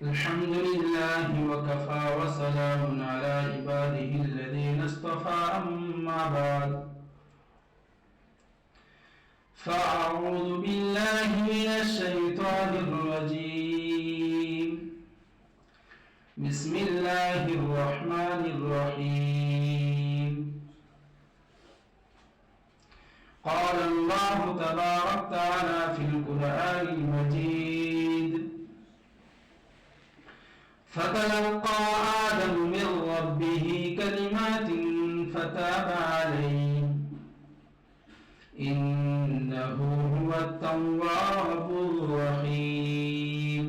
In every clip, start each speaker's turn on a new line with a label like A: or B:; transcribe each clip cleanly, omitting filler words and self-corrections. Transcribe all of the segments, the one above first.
A: الحمد لله وكفى وسلام على عباده الذين اصطفى أما بعد فأعوذ بالله من الشيطان الرجيم بسم الله الرحمن الرحيم قال الله تبارك وتعالى في القرآن المجيد فتلقى آدم من ربه كلمات فتاب عليه إنه هو التواب الرحيم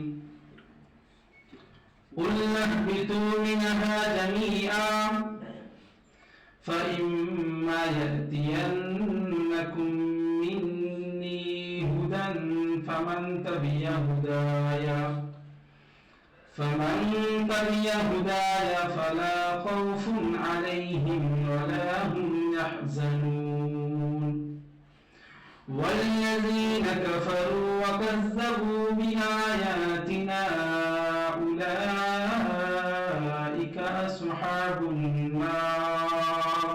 A: قلنا اهبطوا منها جميعا فإما يأتينكم مني هدى فمن تبع هداي فلا خوف عليهم ولا هم يحزنون والذين كفروا وكذبوا بآياتنا أولئك أصحاب النار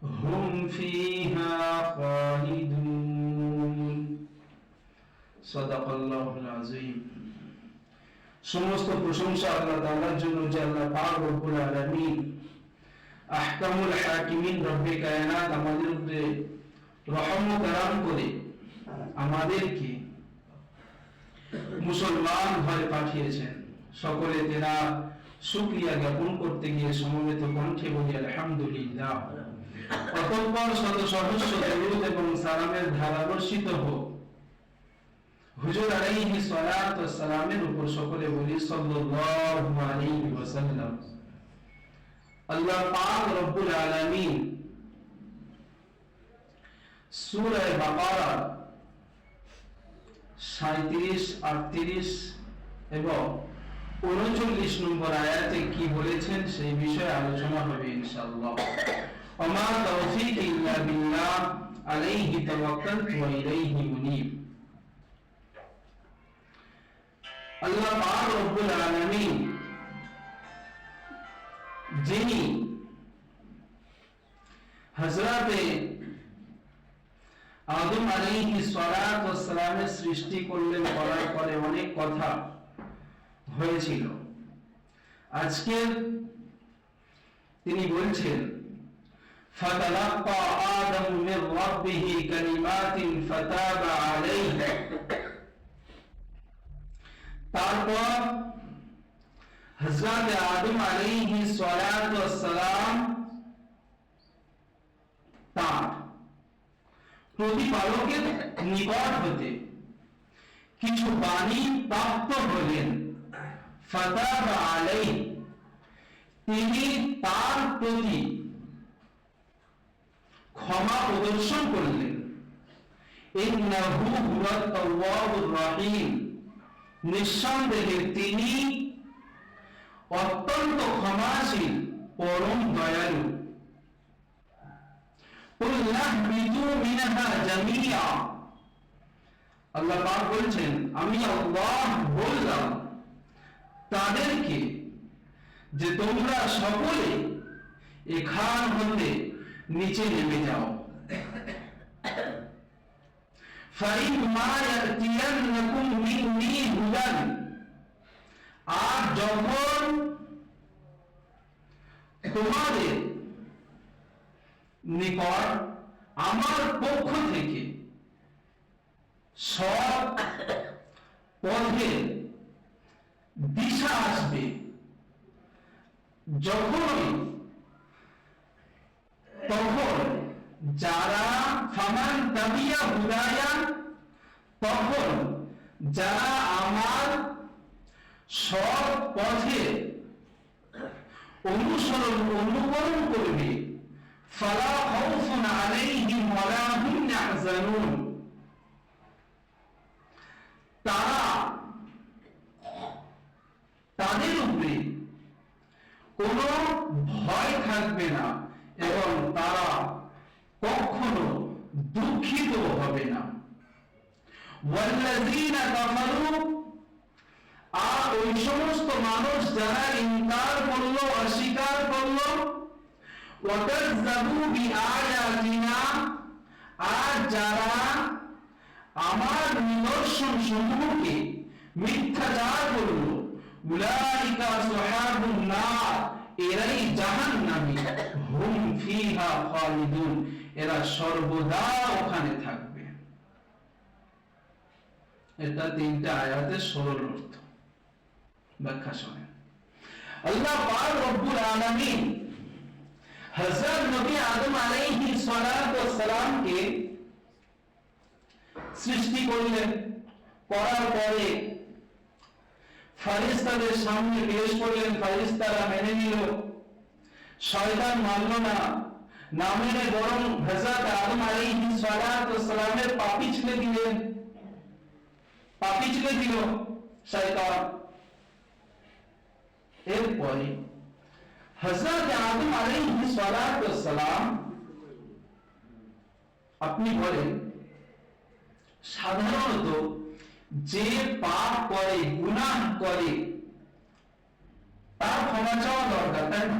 A: هم فيها خالدون صدق الله العظيم সমস্ত প্রশংসা আল্লাহ তাআলার জন্য যে আল্লাহ পাক রব্বুল আলামিন আহকামুল হাকিমিন রব্বে কায়নাত আমাদের উপরে রহমত দান করে আমাদেরকে মুসলমান ঘরে পাঠিয়েছেন। সকলে তেরা শুকরিয়া জ্ঞাপন করতে গিয়ে সমবেত কণ্ঠে বলি আলহামদুলিল্লাহ। অতঃপর শত সহস্র দরুদ এবং সালামের ধারা বর্ষিত হোক হুজুর আলাইহি সালাতু ওয়াস সালামের উপর। সকলে বলি সাল্লাল্লাহু আলাইহি ওয়াসাল্লাম। আল্লাহ পাক রব্বুল আলামিন সূরা বাকারা 37, 38 এবং 39 নম্বর আয়াতে কি বলেছেন সেই বিষয়ে আলোচনা হবে ইনশাআল্লাহ। ওমা তাওফীক ইল্লা বিল্লাহ আলাইহি তাওয়াক্কালতু ওয়া ইলাইহি মুনীব। আল্লাহ পাক রব্বুল আলামিন যিনি হযরতে আদম আলাইহিস সালাতু ওয়াস সালামের সৃষ্টি করলেন, করার পরে অনেক কথা হয়েছিল। আজকে তিনি বলছেন ফাতালাক্কা আদম মির রাব্বিহি কালিমাতিন ফাতাবা আলাইহি। তারপর হযরত আদম আলাইহিস সালাতু ওয়াস সালাম তার প্রতিপালকের নিকট হতে কিছু বাণী প্রাপ্ত হলেন। ফাতাবা আলাইহি, তিনি তার প্রতি ক্ষমা প্রদর্শন করলেন। ইন্নাহু হুয়াত তাওয়াবুর রহিম, নিঃসন্দেহে তিনি অত্যন্ত ক্ষমাশীল, পরম দয়ালু। আল্লাহ পাক বলছেন আমি আল্লাহ বললাম তাদেরকে যে তোমরা সকলে এখান হতে নিচে নেমে যাও। আর যখন তোমাদের নিকট আমার পক্ষ থেকে সৎ পথের দিশা আসবে, তখন যারা ফামান তাবিয়া হুদায়া, তখন যারা আমার সৎ পথে অনুকরণ করবে, ফালা খাউফুন আলাইহিম ওয়ালা হুম ইয়াহজানুন, তাদের উপরে কোনো ভয় থাকবে না এবং তারা কখনো দুঃখিত হবে না। ওয়াল্লাযীনা কাফারু, আর ওই সমস্ত মানুষ যারা ইনকার করলো, অস্বীকার করলো, ওয়াকাযযাবু বিআয়াতিনা, আর যারা আমার নিদর্শন সমূহকে মিথ্যাচার করলো, উলাইকা আসহাবুন নার, এরাই জাহান্নামী, হুম ফিহা খালিদুন, এরা সর্বদা ওখানে থাকবে। এটা 3টা আয়াতের সরল অর্থ। ব্যাখ্যা শুনেন। আল্লাহ পাক রব্বুল আলামিন হযরত নবী আদম আলাইহিস সালাতু ওয়াস সালামকে সৃষ্টি করলেন, করার পরে ফেরেশতাদের সামনে পেশ করলেন, ফেরেশতারা মেনে নিল, শয়তান মানল না, না মেনে বরং হযরত আদম আলাইহিস সালাতু ওয়াস সালামের পাপী ছেড়ে দিলেন, পাপী ছেড়ে দিল শয়তান। এরপরে হযরত আদম আলাইহিস সালাতু ওয়াস সালাম, আপনি বলেন সাধারণত যে পাপ করে, গুনাহ করে, তার ক্ষমা চাওয়া দরকার, তাই না?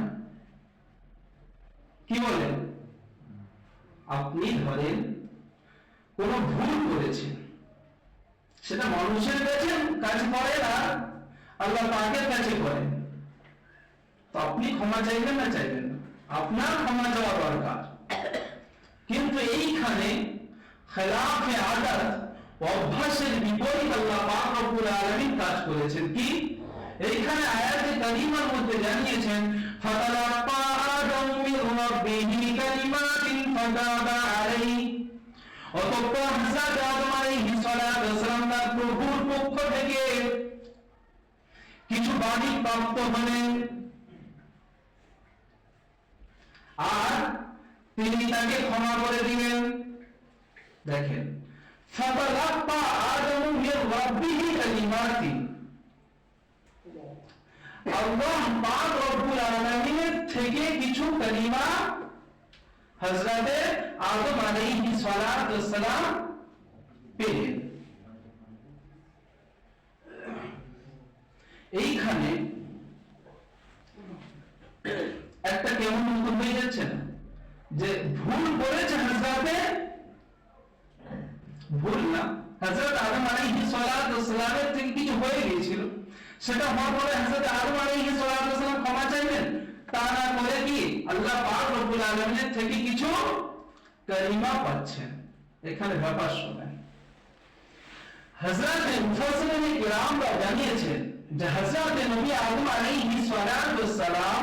A: কি বলেন? আপনি ধরেন কোন ভুল করেছেন, সেটা মানুষের কাছে করেন আর আল্লাহ পাকের কাছে করেন, তো আপনি ক্ষমা চাইবেন না চাইবেন না? আপনার ক্ষমা চাওয়া দরকার। কিন্তু এইখানে খেলাফে আদাত, অভ্যাসের বিপরীত আল্লাহ পাক রব্বুল আলামিন কাজ করেছেন। কি? এইখানে আয়াতে কারিমার মধ্যে জানিয়েছেন, ফাতালাক্কা আদম মির রাব্বিহি কালিমাতিন ফাতাবা আলাইহি, অতঃপর হযরত আদম আলাইহিস সালাতু ওয়াস সালাম তার প্রভুর পক্ষ থেকে কিছু বাণী প্রাপ্ত হলেন, আর তিনি তাকে ক্ষমা করে দিলেন। দেখেন, ফাতালাক্কা আদম মির রাব্বিহি কালিমাতিন, আল্লাহ পাক রব্বুল আলামিনের থেকে কিছু কালিমা হযরত আদম আলাইহিস সালাতু ওয়াস সালাম পেলেন। এইখানে একটা কেমন মত হয়ে যাচ্ছে না যে ভুল করেছে হযরতে, ভুল না, হযরত আদম আলাইহিস সালাতু ওয়াস সালামের থেকে কিছু হয়ে গিয়েছিল, সেটা হওয়ার পরে হযরত আদম আলাইহিস সালাতু ওয়াস সালাম ক্ষমা চাইলেন, তা না করে কি আল্লাহ পাক রব্বুল আলামিনের থেকে কিছু কালিমা পাচ্ছেন। এখানে ব্যাপার শুনেন, হযরত মুফাসসিরিন কিরামরা জানিয়েছেন যে হযরত নবী আদম আলাইহিস সালাতু ওয়াস সালাম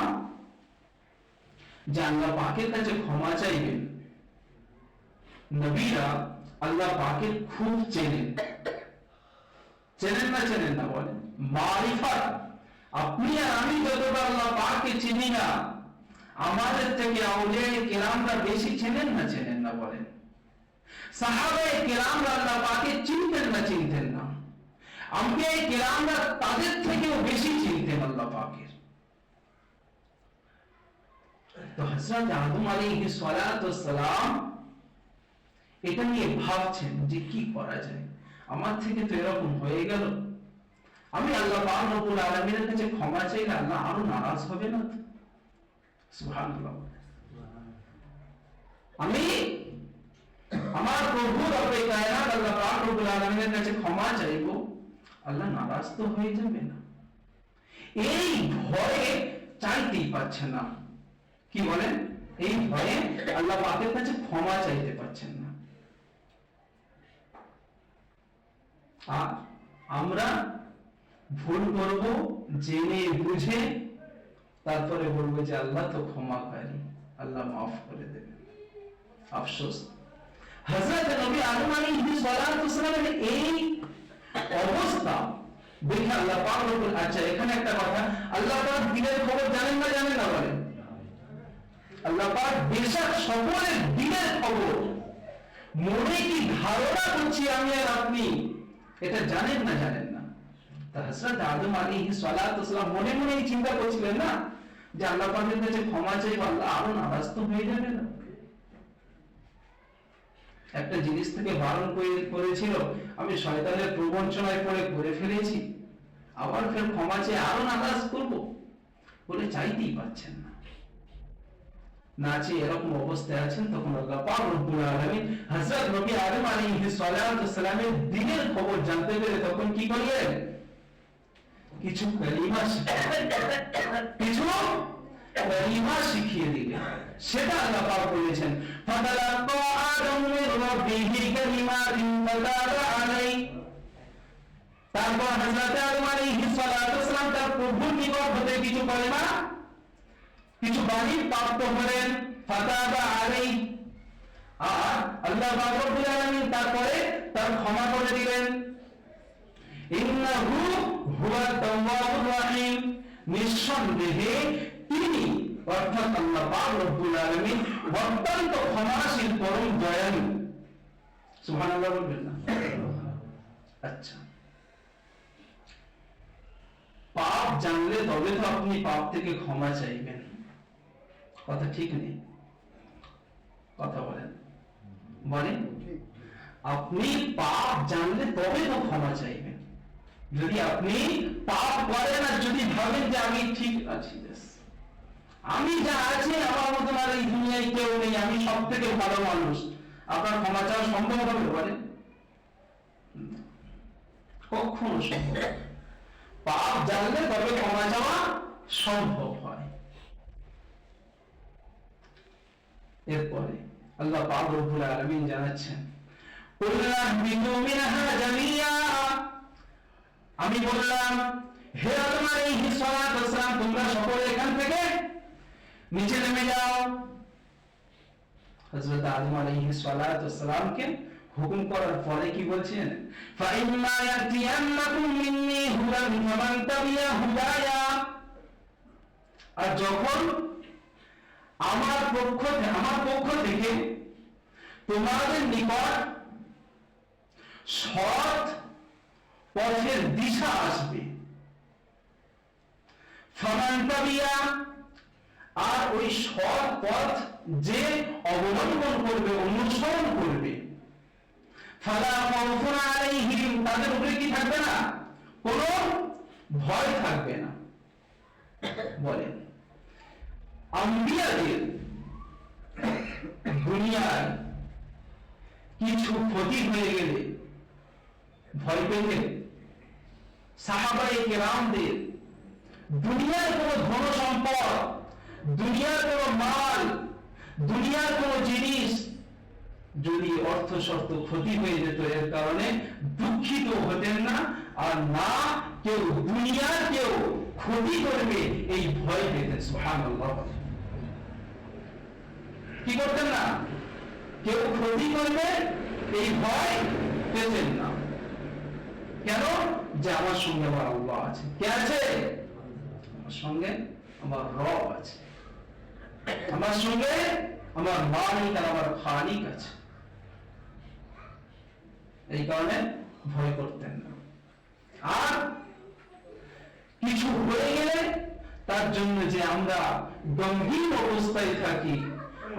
A: যে আল্লাহ পাকের কাছে ক্ষমা চাইবেন, নবীরা আল্লাহ পাকে খুব চেনেন, চেনেন না চেনেন না বলেন? মারিফাত, আপনি আর আমি যতটা আল্লাহ পাককে চিনি না, আমাদের থেকে আউলিয়ায়ে কিরামরা বেশি চেনেন না চেনেন না বলেন? সাহাবায়ে কিরামরা আল্লাহ পাককে চিনতেন না চিনতেন না, আম্বিয়ায়ে কিরামরা তাদের থেকেও বেশি চিনতেন আল্লাহ পাকের। তো হযরত আদম আলাইহিস সালাতু ওয়াস সালাম এটা নিয়ে ভাবছেন যে কি করা যায়, আমার থেকে তো এরকম হয়ে গেল, আমি আল্লাহ পাক রব্বুল আলামিনের কাছে ক্ষমা চাইলে আল্লাহ আরো নারাজ হবে না তো? সুবহানাল্লাহ। আমি আমার প্রভু রব্বে কায়নাত আল্লাহ পাক রব্বুল আলামিনের কাছে ক্ষমা চাইবো, আল্লাহ নারাজ তো হয়ে যাবে না? এই ভয়ে চাইতেই পাচ্ছেন না। কি বলেন? এই ভয়ে আল্লাহ পাকের কাছে ক্ষমা চাইতে পাচ্ছেন না। আর আমরা ভুল করব জেনে বুঝে, তারপরে বলবো যে আল্লাহ তো ক্ষমাকারী, আল্লাহ মাফ করে দেবেন। আফসোস, হযরত নবী আদম আলাইহিস সালাতু ওয়াস সালামের এই অবস্থা দেখে আল্লাহ পাক রব্বুল, আচ্ছা এখানে একটা কথা, আল্লাহ পাক দিনের খবর জানেন না জানেন না বলেন? আল্লাহ পাক বেশক সকলের দিনের খবর, মনে কি ধারণা করছি আমি আর আপনি, এটা জানেন না জানেন না? তা হযরত আদম আলাইহিস সালাতু ওয়াস সালাম মনে মনে চিন্তা করছিলেন না যে আল্লাহ পাকের কাছে ক্ষমা চাইবো, আল্লাহ আরো নারাজ তো হয়ে যাবে না? একটা জিনিস থেকে বারণ করেছিল, আমি শয়তানের প্রবঞ্চনায় পড়ে করে ফেলেছি, আবার ফের ক্ষমা চেয়ে আরো নারাজ করবো বলে চাইতেই পারছেন না। না চেয়ে এরকম অবস্থায় আছেন, তখন আল্লাহ পাক রব্বুল আলামিন হযরত নবী আদম আলাইহিস সালাতু সালামের দিনের খবর জানতে পেরে তখন কি করলেন? কিছু কালিমা শিখিয়ে দিলেন। সেটা আল্লাহ পাক বলেছেন, ফাতালাক্কা আদম মির রাব্বিহি কালিমাতিন ফাতাবা আলাইহি। তারপর হযরত আদম আলাইহিস সালাতু সালাম তার প্রভুর নিকট হতে কিছু কালিমা, কিছু বাণী প্রাপ্ত হলেন, ফাতাবা আলাইহি। আর আল্লাহ পাক রব্বুল আলামিন তারপরে তার ক্ষমা করে দিলেন। ইন্নাহু হুয়া তাওয়াবুর রহিম, নিঃসন্দেহে তিনি অর্থাৎ আল্লাহ পাক রব্বুল আলামিন অত্যন্ত ক্ষমাশীল, পরম দয়ালু। সুবহানাল্লাহ বলবেন না? আচ্ছা, পাপ জানলে তবে তো আপনি পাপ থেকে ক্ষমা চাইবেন, কথা ঠিক নেই? কথা বলেন, বলেন। আপনি পাপ জানলে তবে তো ক্ষমা চাইবেন। যদি আপনি পাপ করেন আর যদি ভাবেন যে আমি ঠিক আছি, আমি যা আছি আমার মতন আর এই দুনিয়ায় কেউ নেই, আমি সব থেকে ভালো মানুষ, আপনার ক্ষমা চাওয়া সম্ভব হবে? বলেন, কখনো সম্ভব। পাপ জানলে তবে ক্ষমা চাওয়া সম্ভব হয়। এরপরে আল্লাহ পাক রব্বুল আলামিন জানাচ্ছেন, আমি বললাম হে আদম আলাইহিস সালাতু ওয়াস সালাম, তোমরা সকলে এখান থেকে নিচে নেমে যাও। হযরত আদম আলাইহিস সালাতু ওয়াস সালামকে হুকুম করার পরে কি বলছেন? ফাইম্মা ইয়াতিয়ান্নাকুম মিন্নী হুদান ফামান তাবিয়া হুদায়া। আর যখন আমার পক্ষ থেকে তোমাদের নিকট সৎ পথের দিশা আসবে, ফামান তাবিয়া, আর ওই সৎ পথ যে অবলম্বন করবে, অনুসরণ করবে, ফালা খাউফুন আলাইহিম, তাদের উপরে কি থাকবে না? কোনো ভয় থাকবে না। বলেন, আম্বিয়াদের দুনিয়ায় কিছু ক্ষতি হয়ে গেলে ভয় পেতেন? সাহাবায়ে কেরামদের দুনিয়ার কোনো ধন সম্পদ, দুনিয়ার কোনো মাল, দুনিয়ার কোনো জিনিস যদি অর্থ শর্ত ক্ষতি হয়ে যেত, এর কারণে দুঃখিত হতেন না, আর না কেউ দুনিয়ার কেউ ক্ষতি করবে এই ভয় পেতেন। সুবহানাল্লাহ। কি করতেন না? কেউ ক্ষতি করবে এই ভয় পেতেন না। কেন? যে আমার সঙ্গে আমার আল্লাহ আছে। কে আছে? আমার সঙ্গে আমার রব আছে, আমার সঙ্গে আমার মালিক আর আমার খালিক আছে। এই কারণে ভয় করতেন না। আর কিছু হয়ে গেলে তার জন্য যে আমরা গম্ভীর অবস্থায় থাকি,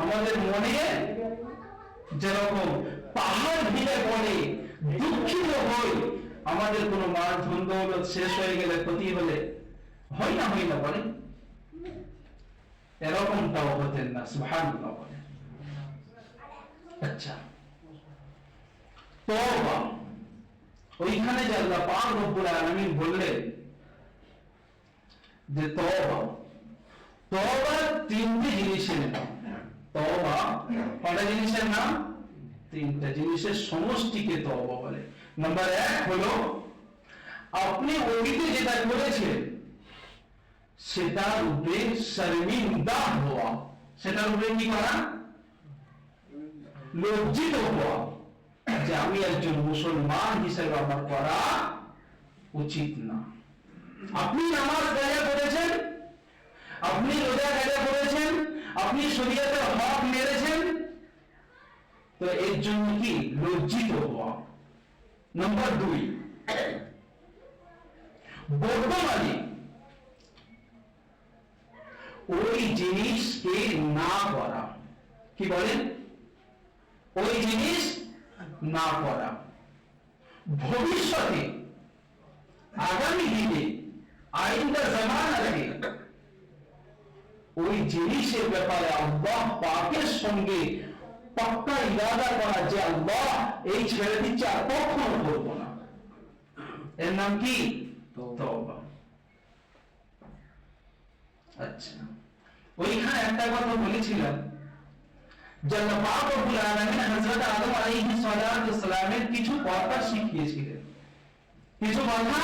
A: আমাদের মনে যেরকম পাহাড় ভিড়ে পড়ে, দুঃখিত হই, আমাদের কোনো মাল ধন দৌলত শেষ হয়ে গেলে, ক্ষতি হলে হয় না বলে, এরকমটাও হতেন না। সুবহানাল্লাহ বলে। আচ্ছা, তওবা, ওইখানে যে আল্লাহ পাক রব্বুল আলামিন বললেন যে তওবা তিনটি জিনিসের নাম। তওবা কয়টা জিনিসের নাম? তিনটা জিনিসের সমষ্টিকে তওবা বলে। নাম্বার 1 হলো আপনি অতীতে যেটা করেছেন সেটার উপরে শর্মিন্দা হওয়া, সেটার উপরে কি করা? লজ্জিত হওয়া, যে আমি একজন মুসলমান হিসেবে আমার করা উচিত না। আপনি নামাজ কাজা করেছেন, আপনি রোজা কাজা করেছেন, আপনি শরীয়তের হক মেরেছেন, তো এর জন্য কি লজ্জিত হওয়া। নাম্বার 2, বর্তমানে ওই জিনিসকে না করা। কি বলেন? ওই জিনিস না করা। ভবিষ্যতে আগামী দিনে আইন্দা জামানাতে ওই জিনিসের ব্যাপারে আল্লাহ পাকের সঙ্গে পাক্কা ইরাদা করা যে আল্লাহ এই ছেড়ে দিচ্ছে আর কখনো করবো না, এর নাম কি? তওবা। আচ্ছা, ওইখানে একটা কথা বলেছিলাম যে আল্লাহ পাক রব্বুল আলামিন হযরত আদম আলাইহিস সালাতু সালামের কিছু কথা শিখিয়েছিলেন। কিছু কথা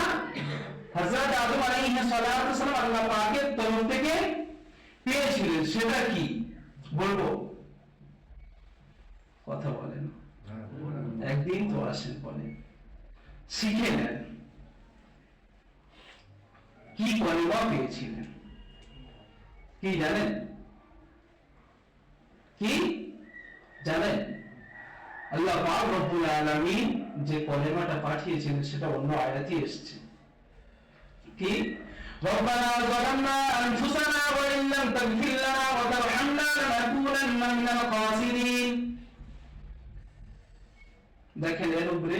A: হযরত আদম আলাইহিস সালাতু সালাম আল্লাহ পাকের তরফ থেকে পেয়েছিলেন। সেটা কি বলবো? কথা বলেন, একদিন তো আসেন, বলে শিখে নেন। কি কলেমা পেয়েছিলেন? কি জানেন? কি জানেন? আল্লাহ পাক রব্বুল আলামিন যে কলেমাটা পাঠিয়েছিলেন সেটা অন্য আয়াতে এসেছে। কি? ربنا ظلمنا أنفسنا وإن لم تغفر لنا وترحمنا لنكونن من الخاسرين। দেখেন এর উপরে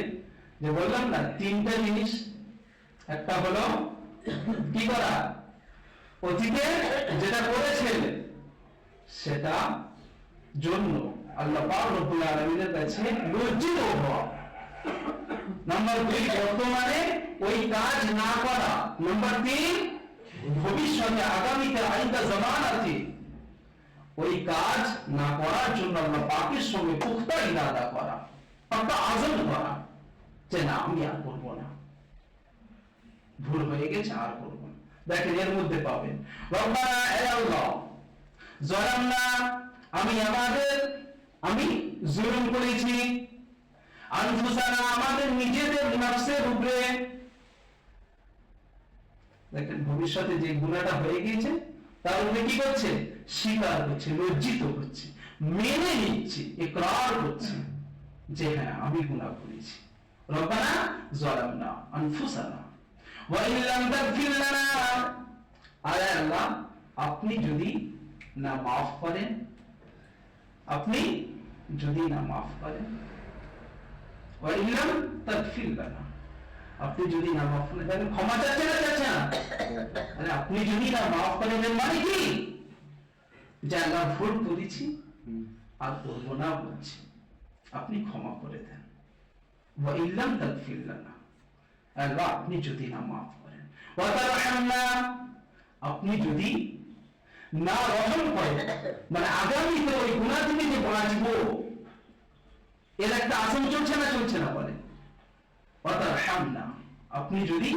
A: যে বললাম না তিনটা জিনিস, একটা হলো কি করা, অতীতে যেটা করেছেন সেটা জন্য আল্লাহ পাক রব্বুল আলামিনের কাছে লজ্জিত হওয়া। নাম্বার 2 বর্তমানে ওই কাজ না করা। নাম্বার 3 ভবিষ্যতে আগামীতে আইন্দা জামানাতে ওই কাজ না করার জন্য আল্লাহ পাকের সঙ্গে পুখতা ইরাদা করা, পাক্কা আযম করা যে না আমি আর করব না, ভুল হয়ে গেছে আর করব না। দেখেন এর মধ্যে পাবেন রব্বানা এ আল্লাহ যালামনা, আমি জুলুম করেছি, আনফুসানা আমাদের নিজেদের নফসের উপরে। দেখেন ভবিষ্যতে যে গুনাহটা হয়ে গিয়েছে তার উপরে কি করছে? স্বীকার করছে, লজ্জিত হচ্ছে, মেনে নিচ্ছে, ইকরার করছে যে হ্যাঁ আমি গুনাহ করেছি। রব্বানা যালামনা আনফুসানা ওয়া ইন লাম তাগফির লানা, আয় আল্লাহ আপনি যদি না মাফ করেন, আপনি যদি না মাফ করেন, ওয়া ইন লাম তাগফির লানা, আপনি যদি না মাফ করেন, তাহলে ক্ষমা চাচ্ছেন না চাচ্ছেন না? আরে আপনি যদি না মাফ করেন এর মানে কি? যে আল্লাহ ভুল করেছি আর করব না বলছি, আপনি ক্ষমা করে দেন। ওয়া ইন লাম তাগফির লানা, আল্লাহ আপনি যদি না মাফ করেন, ওয়া তারহামনা আপনি যদি না রহম করেন, মানে আগামীতে ওই গুনাহ থেকে যে বাঁচবো এর একটা আশঙ্কা চলছে না চলছে না? বলে ওয়া তারহামনা আপনি যদি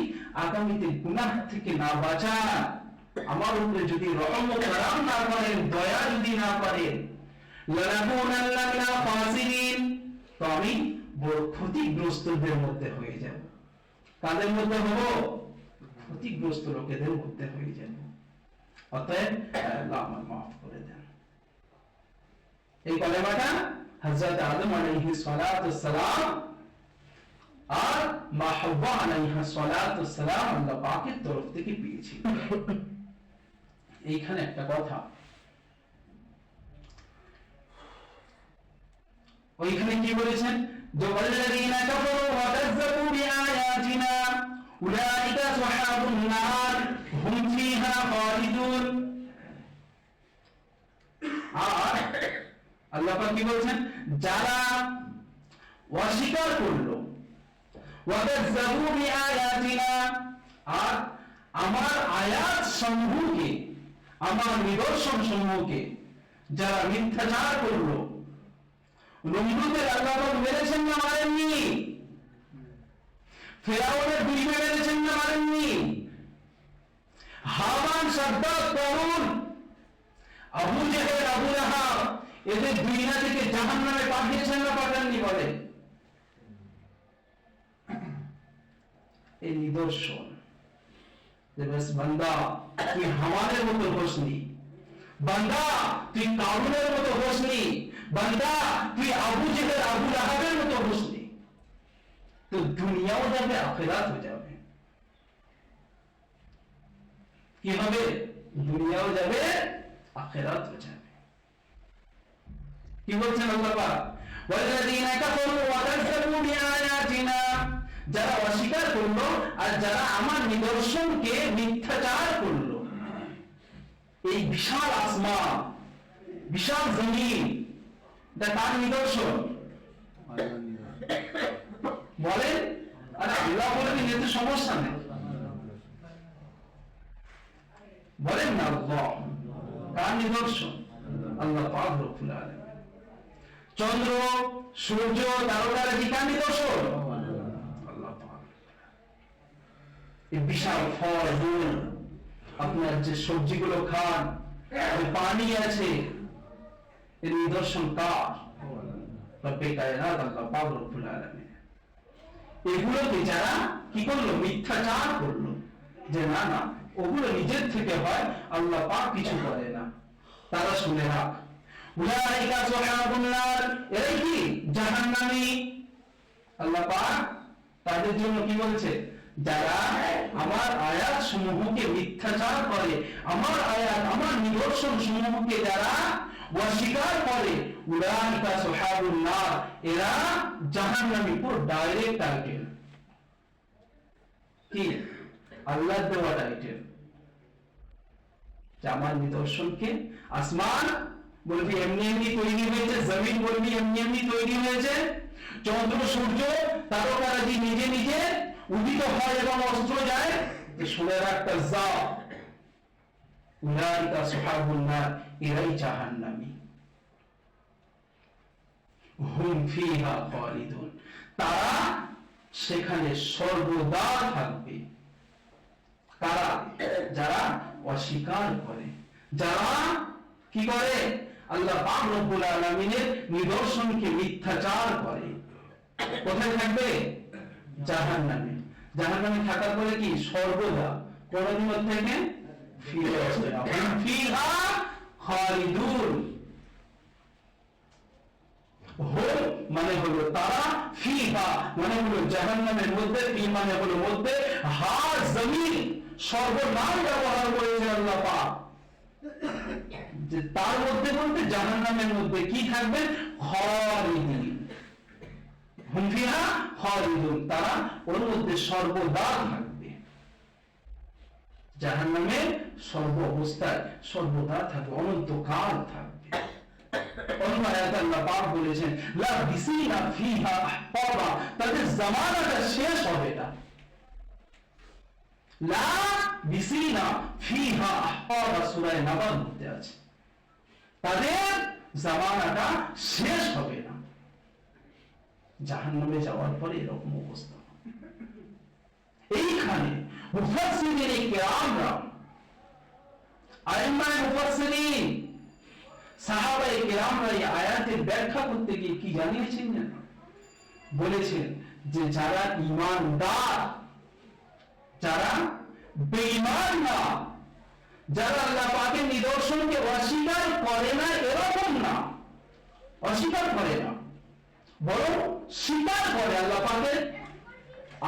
A: আগামীতে গুনাহ থেকে না বাঁচান, আমার উপরে যদি রহম ও করম না করেন, দয়া যদি না করেন, লানাকুনান্না মিনাল খাসিরিন, তো আমি বড় ক্ষতিগ্রস্তদের মধ্যে হয়ে যাব। কাদের মধ্যে হব? ক্ষতিগ্রস্ত লোকেদের মধ্যে হয়ে যাব। অতএব আল্লাহ আমাকে মাফ করে দেন। এই কলেমাটা হযরত আদম আলাইহিস সালাতুস সালাম আর মা হাওয়া আলাইহিস সালাতুস সালাম আল্লাহ পাকের তরফ থেকে পেয়েছিল। এইখানে একটা কথা, ওইখানে কি বলেছেন? যে ওয়াল্লাযীনা কাফারু ওয়া কাযযাবু বিআয়াতিনা উলাইকা আসহাবুন নার হুম ফিহা খালিদুন। আর আল্লাহ পাক কি বলেছেন? যারা অস্বীকার করলো, ওয়া কাযযাবু বিআয়াতিনা, আর আমার আয়াত সমূহকে, আমার নিদর্শন সমূহকে যারা মিথ্যাচার করলো। নমরুদের আল্লাহ পাক মেরেছেন না মারেননি? ফেরাউনের দুইবে মেরেছেন না মারেননি? হামান, সাদ্দাত, কারুন, আবু জেহেল, আবু লাহাব এদের দুনিয়া থেকে জাহান্নামে পাঠিয়েছেন না পাঠাননি? বলে এই নিদর্শন যে বাস বান্দা তুই হামানের মতো হোসনি, বান্দা তুই কারুনের মতো হোসনি, বান্দা তুই আবু জেহেল, আবু লাহাবের মতো হোসনি, তো দুনিয়াও যাবে আখিরাতও যাবে। কি হবে? দুনিয়াও যাবে আখিরাতও যাবে। কি বলছেন আল্লাহ পাক? ওয়াল্লাযীনা কাফারু ওয়া কাযযাবু বিআয়াতিনা, যারা অস্বীকার করলো আর যারা আমার নিদর্শনকে মিথ্যাচার করলো। এই বিশাল আসমান, বিশাল জমিন, এটা তার নিদর্শন বলেন। আর আল্লাহ বলেন এতে সমস্যা নেই, বলেন না আল্লাহ কার নিদর্শন? আল্লাহ পাক রব্বুল আলামিন। চন্দ্র, সূর্য, তারকারা কি কার নিদর্শন? আল্লাহ পাক। এই বিশাল ফল ফুল, আপনার যে সবজিগুলো খান, যে পানি আছে, এর নিদর্শন কার? রব্বে কায়নাত আল্লাহ পাক রব্বুল আলামিন। এগুলোকে যারা কি করলো? মিথ্যাচার করলো, যে না না ওগুলো নিজের থেকে হয়, আল্লাহ পাক কিছু করে না, তারা শুনে রাখ। উলাইকা আসহাবুন নার, এরাই কি? জাহান্নামী। আল্লাহ পাক তাদের জন্য কি বলছে? যারা আমার আয়াত সমূহকে মিথ্যাচার করে, আমার আয়াত, আমার নিদর্শন সমূহকে যারা অস্বীকার করে, উলাইকা আসহাবুন নার, এরা জাহান্নামী। পুরো ডাইরেক্ট টাইটেল কি? আল্লাহ দেওয়া টাইটেল। আমার নিদর্শনকে, আসমান বলবি এমনি এমনি তৈরি হয়েছে, জমিন বলবি এমনি এমনি তৈরি হয়েছে, চন্দ্র সূর্য তারকারা যে নিজে নিজে উদিত হয় এবং অস্ত যায়, শুনে রাখতে যা উলাইকা আসহাবুন নার, এরাই জাহান্নামী। হুম ফিহা খালিদুন, তারা সেখানে সর্বদা থাকবে। কারা? যারা অস্বীকার করে, যারা কি করে? আল্লাহ পাক রব্বুল আলামিনের নিদর্শনকে মিথ্যাচার করে। কোথায় থাকবে? জাহান্নামে। জাহান্নামে থাকার পরে কি? সর্বদা, কোনদিন থেকে ফিরে আসবে না। ফিহা খালিদুন, হুম মানে হলো তারা, ফিহা মানে হলো জাহান্নামের মধ্যে, ফি মানে হলো মধ্যে, হা জমিন সর্বনাম ব্যবহার করেছে আল্লাহ পাক, যে তার মধ্যে বলতে জাহান্নামের মধ্যে কি থাকবে? খালিদিন। হুম ফিহা খালিদুন, তারা ওর মধ্যে সর্বদা থাকবে। জাহান্নামে সর্ব অবস্থায় সর্বদা থাকবে, অনন্তকাল থাকবে। অন্য আয়াতে আল্লাহ পাক বলেছেন লা বিসিনা ফিহা আহকাবা, তাদের জামানাটা শেষ হবে না। লা বিসিনা ফিহা আহকাবা সূরা নাবার মধ্যে আছে, তাদের জামানাটা শেষ হবে না। জাহান্নামে যাওয়ার পরে এরকম অবস্থা। এইখানে মুফাসসিরিনে কিরামরা, আইম্মায়ে মুফাসসিরিন, সাহাবায়ে কিরামরা এই আয়াতের ব্যাখ্যা করতে গিয়ে কি জানিয়েছেন না? বলেছেন যে যারা ঈমানদার, যারা বেঈমান না, যারা আল্লাহ পাকের নিদর্শনকে অস্বীকার করে না, এরকম না, অস্বীকার করে না, বরং স্বীকার করে আল্লাহ পাকের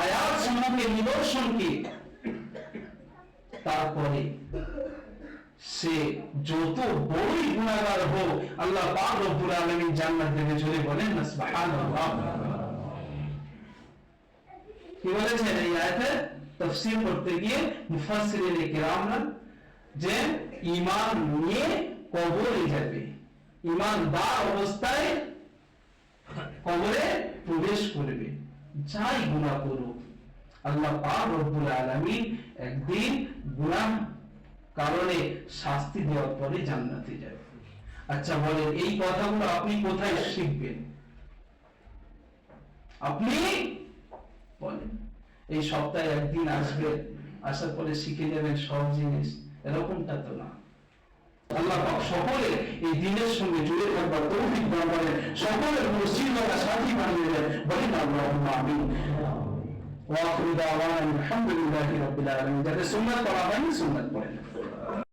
A: আয়াত সমূহের নিদর্শনকে, তারপরে সে যত বড়ই গুনাহগার হোক আল্লাহ পাক রব্বুল আলামিন জান্নাত দেবে। চলে বলেন না সুবহানাল্লাহ। কি বলেছেন এই আয়াতের তাফসীর করতে গিয়ে মুফাসসিরিনে কিরামরা, যে ঈমান নিয়ে কবরে যাবে, ঈমানদার অবস্থায় কবরে প্রবেশ করবে, যাই গুনাহ করুক আল্লাহ পাক রব্বুল আলামিন একদিন গুনাহ কারণে শাস্তি দেওয়ার পরে জান্নাতে যাবে। আচ্ছা বলেন এই কথাগুলো আপনি কোথায় শিখবেন? আপনি বলেন এই সপ্তাহে একদিন আসবেন, আসার পরে শিখে যাবেন সব জিনিস, এরকমটা তো না। আল্লাহ পাক সকলে এই দিনের সঙ্গে জুড়ে থাকবার তৌফিক দান করেন, সকলের মুসলিমরা সাথী বানিয়ে দেন। বলেন আল্লাহুম্মা আমিন। ওয়া আখিরু দাওয়ানা আলহামদুলিল্লাহি রাব্বিল আলামিন। যাদের সুন্নাত পড়া হয়নি সুন্নাত পড়েন।